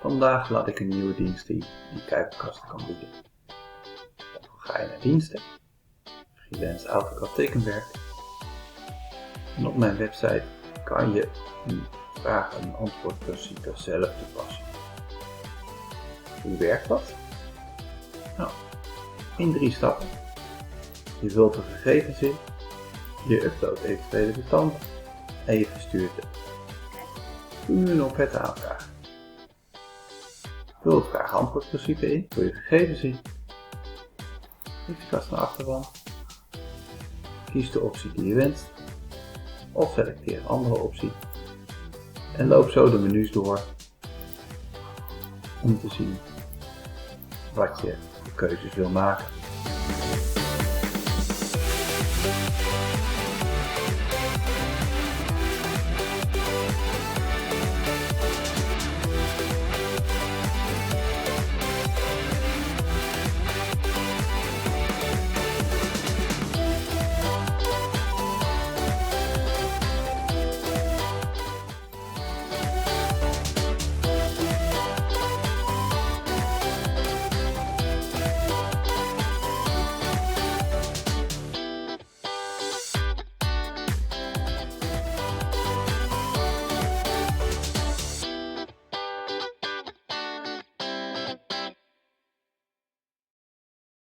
Vandaag laat ik een nieuwe dienst zien die Kijkkasten kan bieden. Dan ga je naar diensten, freelance AutoCAD tekenwerk en op mijn website kan je een vraag- en antwoordprincipe zelf toepassen. Hoe werkt dat? Nou, in 3 stappen. Je vult de gegevens in, je uploadt eventuele bestanden en je verstuurt het. Doe nu een offerte aanvragen. Vul het vraag-antwoordprincipe in, vul je gegevens in, leg de kast naar achterwand, kies de optie die je wenst of selecteer een andere optie en loop zo de menus door om te zien wat je keuzes wil maken.